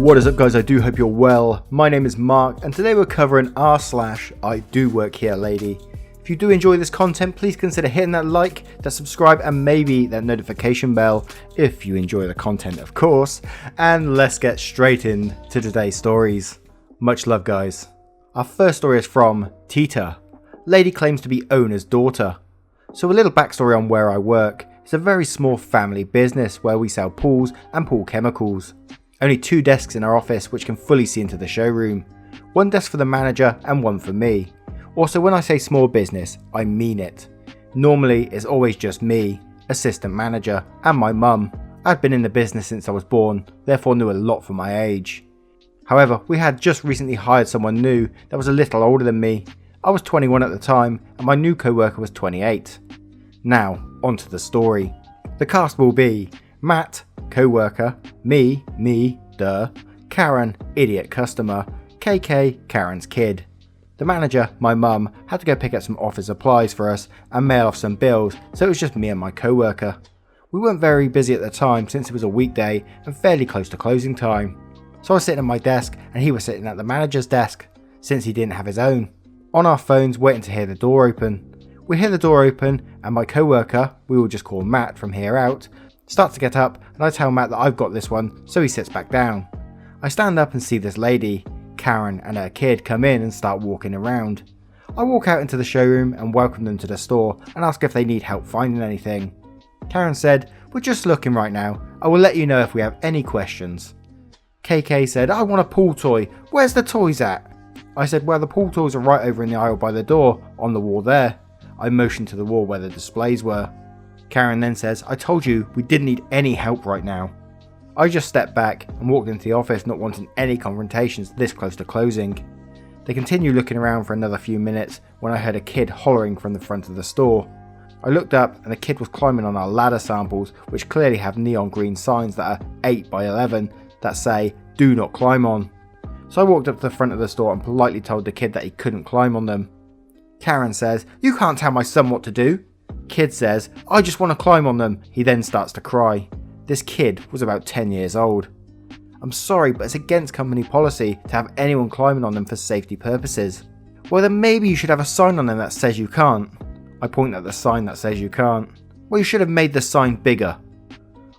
What is up, guys? I do hope you're well. My name is Mark and today we're covering r/IDOWorkHereLady. If you do enjoy this content, please consider hitting that like, that subscribe and maybe that notification bell if you enjoy the content, of course. And let's get straight into today's stories. Much love, guys. Our first story is from Tita. Lady claims to be owner's daughter. So a little backstory on where I work. It's a very small family business where we sell pools and pool chemicals. Only 2 desks in our office which can fully see into the showroom. 1 desk for the manager and 1 for me. Also, when I say small business, I mean it. Normally it's always just me, assistant manager, and my mum. I've been in the business since I was born, therefore knew a lot for my age. However, we had just recently hired someone new that was a little older than me. I was 21 at the time and my new co-worker was 28. Now, onto the story. The cast will be Matt, co-worker, me, Karen, idiot customer, KK, Karen's kid. The manager, my mum, had to go pick up some office supplies for us and mail off some bills, so it was just me and my co-worker. We weren't very busy at the time since it was a weekday and fairly close to closing time. So I was sitting at my desk and he was sitting at the manager's desk, since he didn't have his own. On our phones waiting to hear the door open. We hear the door open and my co-worker, we will just call Matt from here out, starts to get up and I tell Matt that I've got this one, so he sits back down. I stand up and see this lady, Karen, and her kid come in and start walking around. I walk out into the showroom and welcome them to the store and ask if they need help finding anything. Karen said, "We're just looking right now. I will let you know if we have any questions." KK said, "I want a pool toy. Where's the toys at?" I said, "Well, the pool toys are right over in the aisle by the door, on the wall there." I motioned to the wall where the displays were. Karen then says, "I told you we didn't need any help right now." I just stepped back and walked into the office, not wanting any confrontations this close to closing. They continued looking around for another few minutes when I heard a kid hollering from the front of the store. I looked up and the kid was climbing on our ladder samples, which clearly have neon green signs that are 8 by 11 that say, "Do not climb on." So I walked up to the front of the store and politely told the kid that he couldn't climb on them. Karen says, "You can't tell my son what to do." Kid says, "I just want to climb on them." He then starts to cry. This kid was about 10 years old. "I'm sorry, but it's against company policy to have anyone climbing on them for safety purposes." "Well, then maybe you should have a sign on them that says you can't." I point at the sign that says you can't. "Well, you should have made the sign bigger."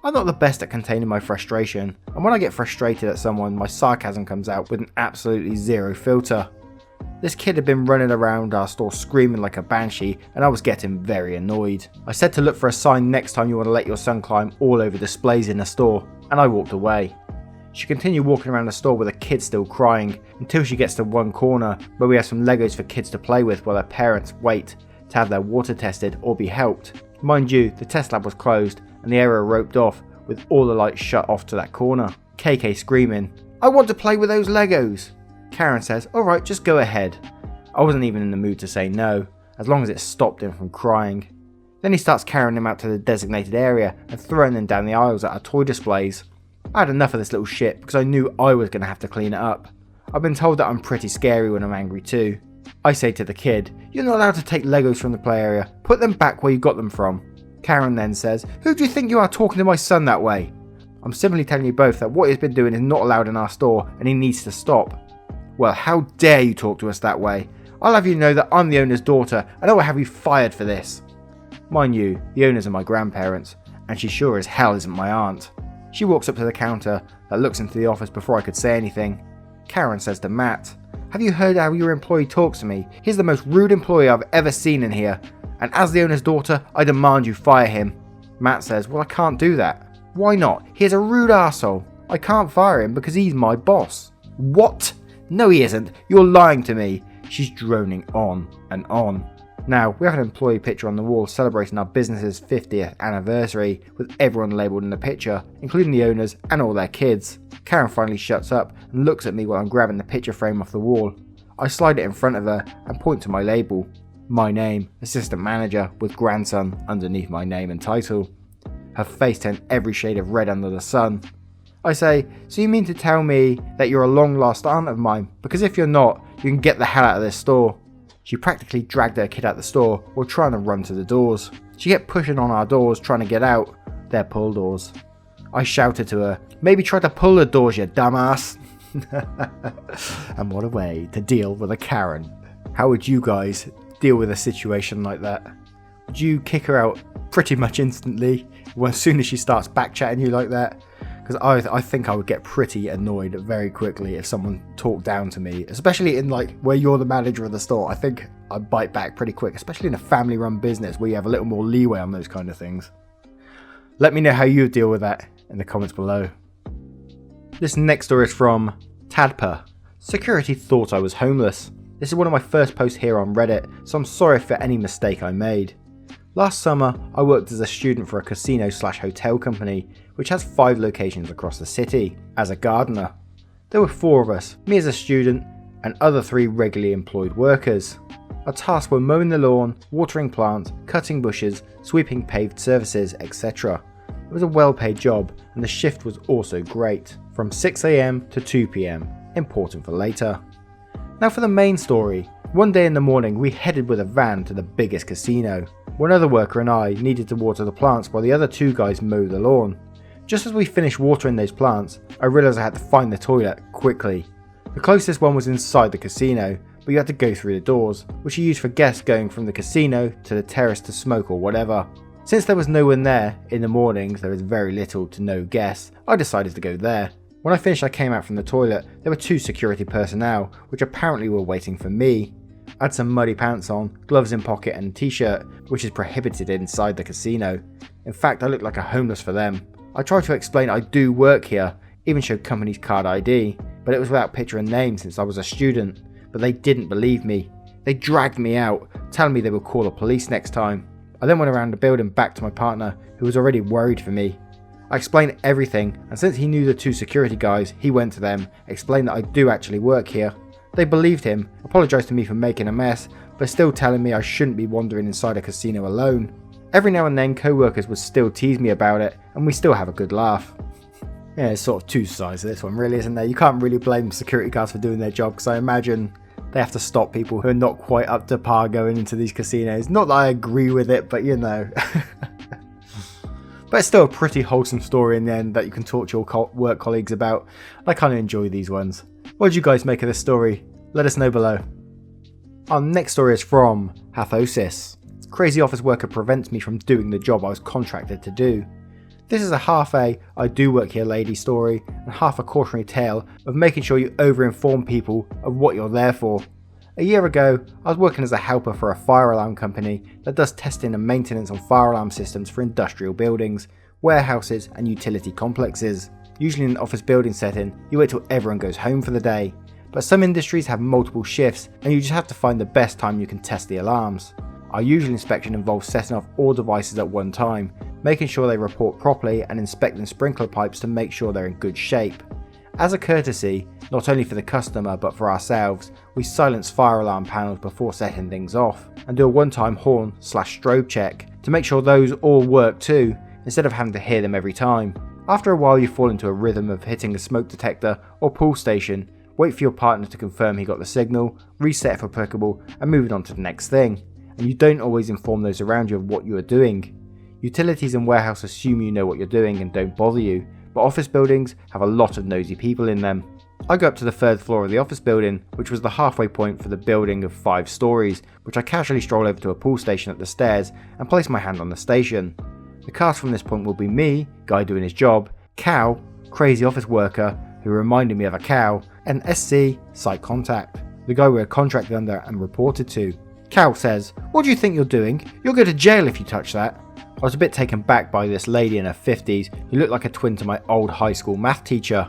I'm not the best at containing my frustration, and when I get frustrated at someone, my sarcasm comes out with an absolutely zero filter. This kid had been running around our store screaming like a banshee and I was getting very annoyed. I said to look for a sign next time you want to let your son climb all over displays in the store, and I walked away. She continued walking around the store with a kid still crying until she gets to one corner where we have some Legos for kids to play with while their parents wait to have their water tested or be helped. Mind you, the test lab was closed and the area roped off with all the lights shut off to that corner. KK screaming, "I want to play with those Legos." Karen says, "Alright, just go ahead." I wasn't even in the mood to say no, as long as it stopped him from crying. Then he starts carrying him out to the designated area and throwing them down the aisles at our toy displays. I had enough of this little shit because I knew I was going to have to clean it up. I've been told that I'm pretty scary when I'm angry too. I say to the kid, "You're not allowed to take Legos from the play area, put them back where you got them from." Karen then says, "Who do you think you are talking to my son that way?" I'm simply telling you both that what he's been doing is not allowed in our store and he needs to stop. "Well, how dare you talk to us that way? I'll have you know that I'm the owner's daughter and I will have you fired for this." Mind you, the owners are my grandparents, and she sure as hell isn't my aunt. She walks up to the counter that looks into the office before I could say anything. Karen says to Matt, "Have you heard how your employee talks to me? He's the most rude employee I've ever seen in here, and as the owner's daughter, I demand you fire him." Matt says, "Well, I can't do that." "Why not? He is a rude arsehole. I can't fire him because he's my boss." "What? No, he isn't. You're lying to me." She's droning on and on. Now, we have an employee picture on the wall celebrating our business's 50th anniversary with everyone labelled in the picture, including the owners and all their kids. Karen finally shuts up and looks at me while I'm grabbing the picture frame off the wall. I slide it in front of her and point to my label. My name, assistant manager, with grandson underneath my name and title. Her face turned every shade of red under the sun. I say, "So you mean to tell me that you're a long lost aunt of mine? Because if you're not, you can get the hell out of this store." She practically dragged her kid out the store while trying to run to the doors. She kept pushing on our doors trying to get out. They're pull doors. I shouted to her, "Maybe try to pull the doors, you dumbass." And what a way to deal with a Karen. How would you guys deal with a situation like that? Would you kick her out pretty much instantly as soon as she starts backchatting you like that? Because I think I would get pretty annoyed very quickly if someone talked down to me, especially in like where you're the manager of the store. I think I'd bite back pretty quick, especially in a family run business where you have a little more leeway on those kind of things. Let me know how you deal with that in the comments below. This next story is from Tadpa. Security thought I was homeless. This is one of my first posts here on Reddit, so I'm sorry for any mistake I made. Last summer, I worked as a student for a casino/hotel company, which has 5 locations across the city, as a gardener. There were 4 of us, me as a student, and other 3 regularly employed workers. Our tasks were mowing the lawn, watering plants, cutting bushes, sweeping paved surfaces, etc. It was a well-paid job, and the shift was also great, from 6 AM to 2 PM, important for later. Now for the main story. One day in the morning, we headed with a van to the biggest casino. One other worker and I needed to water the plants while the other 2 guys mowed the lawn. Just as we finished watering those plants, I realised I had to find the toilet quickly. The closest one was inside the casino, but you had to go through the doors, which are used for guests going from the casino to the terrace to smoke or whatever. Since there was no one there, in the mornings there was very little to no guests, I decided to go there. When I finished I came out from the toilet, there were 2 security personnel, which apparently were waiting for me. I had some muddy pants on, gloves in pocket and a t-shirt, which is prohibited inside the casino. In fact, I looked like a homeless for them. I tried to explain I do work here, even showed company's card ID, but it was without picture and name since I was a student. But they didn't believe me. They dragged me out, telling me they would call the police next time. I then went around the building back to my partner, who was already worried for me. I explained everything, and since he knew the 2 security guys, he went to them, explained that I do actually work here. They believed him, apologised to me for making a mess, but still telling me I shouldn't be wandering inside a casino alone. Every now and then co-workers would still tease me about it, and we still have a good laugh. Yeah, it's sort of 2 sides to this one really, isn't there? You can't really blame security guards for doing their job, because I imagine they have to stop people who are not quite up to par going into these casinos. Not that I agree with it, but you know. But it's still a pretty wholesome story in the end that you can talk to your work colleagues about. I kind of enjoy these ones. What did you guys make of this story? Let us know below. Our next story is from Hathosis. Crazy office worker prevents me from doing the job I was contracted to do. This is a half a I do work here lady story and half a cautionary tale of making sure you over-inform people of what you're there for. A year ago, I was working as a helper for a fire alarm company that does testing and maintenance on fire alarm systems for industrial buildings, warehouses and utility complexes. Usually in an office building setting, you wait till everyone goes home for the day. But some industries have multiple shifts and you just have to find the best time you can test the alarms. Our usual inspection involves setting off all devices at one time, making sure they report properly and inspecting sprinkler pipes to make sure they're in good shape. As a courtesy, not only for the customer but for ourselves, we silence fire alarm panels before setting things off and do a one-time horn/strobe check to make sure those all work too, instead of having to hear them every time. After a while you fall into a rhythm of hitting a smoke detector or pull station, wait for your partner to confirm he got the signal, reset if applicable and moving on to the next thing. And you don't always inform those around you of what you are doing. Utilities and warehouse assume you know what you're doing and don't bother you, but office buildings have a lot of nosy people in them. I go up to the 3rd floor of the office building, which was the halfway point for the building of 5 stories, which I casually stroll over to a pull station at the stairs and place my hand on the station. The cast from this point will be me, guy doing his job, Cow, crazy office worker, who reminded me of a cow, and SC, site contact, the guy we were contracted under and reported to. Cow says, "What do you think you're doing? You'll go to jail if you touch that." I was a bit taken back by this lady in her 50s who looked like a twin to my old high school math teacher.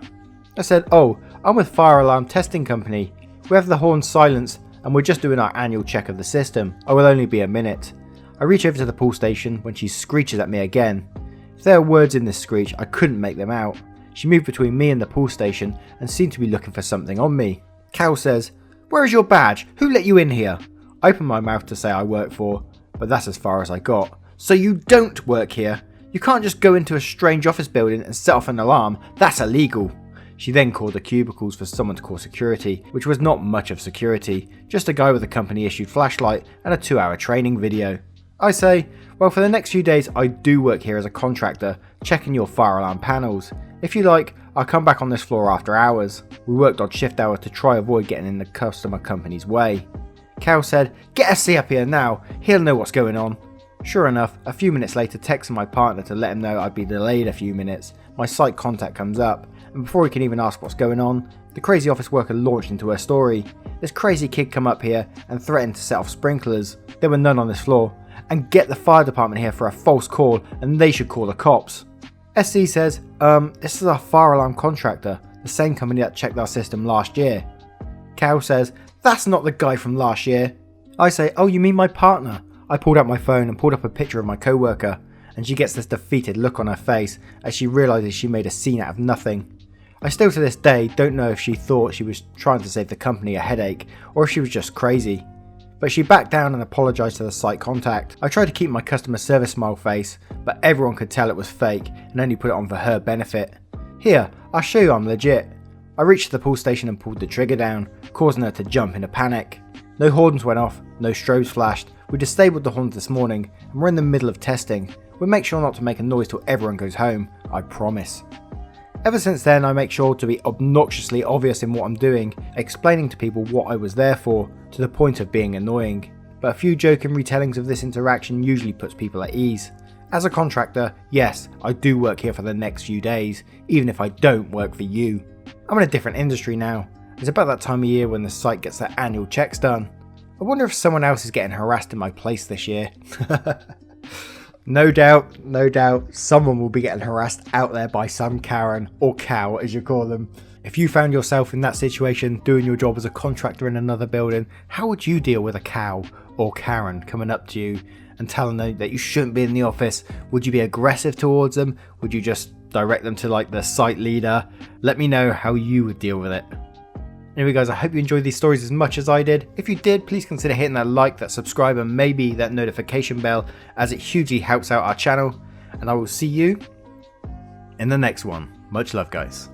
I said, "Oh, I'm with Fire Alarm Testing Company. We have the horn silenced and we're just doing our annual check of the system. I will only be a minute." I reach over to the pull station when she screeches at me again. If there are words in this screech, I couldn't make them out. She moved between me and the pull station and seemed to be looking for something on me. Cow says, "Where is your badge? Who let you in here?" I opened my mouth to say I work for, but that's as far as I got. "So you don't work here? You can't just go into a strange office building and set off an alarm. That's illegal." She then called the cubicles for someone to call security, which was not much of security, just a guy with a company issued flashlight and a 2-hour training video. I say, "Well, for the next few days I do work here as a contractor, checking your fire alarm panels. If you like, I'll come back on this floor after hours. We worked odd shift hours to try avoid getting in the customer company's way. Cal said, "Get SC up here now, he'll know what's going on." Sure enough, a few minutes later, texting my partner to let him know I'd be delayed a few minutes, my site contact comes up, and before he can even ask what's going on, the crazy office worker launched into her story. This crazy kid come up here and threatened to set off sprinklers. There were none on this floor, and get the fire department here for a false call and they should call the cops. SC says, this is our fire alarm contractor, the same company that checked our system last year. Cal says, "That's not the guy from last year." I say, "Oh, you mean my partner?" I pulled out my phone and pulled up a picture of my co-worker, and she gets this defeated look on her face as she realises she made a scene out of nothing. I still to this day don't know if she thought she was trying to save the company a headache or if she was just crazy. But she backed down and apologised to the site contact. I tried to keep my customer service smile face, but everyone could tell it was fake and only put it on for her benefit. "Here, I'll show you I'm legit." I reached the pull station and pulled the trigger down, causing her to jump in a panic. No horns went off, no strobes flashed. We disabled the horns this morning and we're in the middle of testing. We'll make sure not to make a noise till everyone goes home, I promise. Ever since then, I make sure to be obnoxiously obvious in what I'm doing, explaining to people what I was there for, to the point of being annoying. But a few joking retellings of this interaction usually puts people at ease. As a contractor, yes, I do work here for the next few days, even if I don't work for you. I'm in a different industry now. It's about that time of year when the site gets their annual checks done. I wonder if someone else is getting harassed in my place this year. No doubt, someone will be getting harassed out there by some Karen, or cow as you call them. If you found yourself in that situation, doing your job as a contractor in another building, how would you deal with a cow or Karen coming up to you and telling them that you shouldn't be in the office? Would you be aggressive towards them? Would you just direct them to like the site leader? Let me know how you would deal with it. Anyway guys, I hope you enjoyed these stories as much as I did. If you did, please consider hitting that like, that subscribe, and maybe that notification bell, as it hugely helps out our channel. And I will see you in the next one. Much love guys.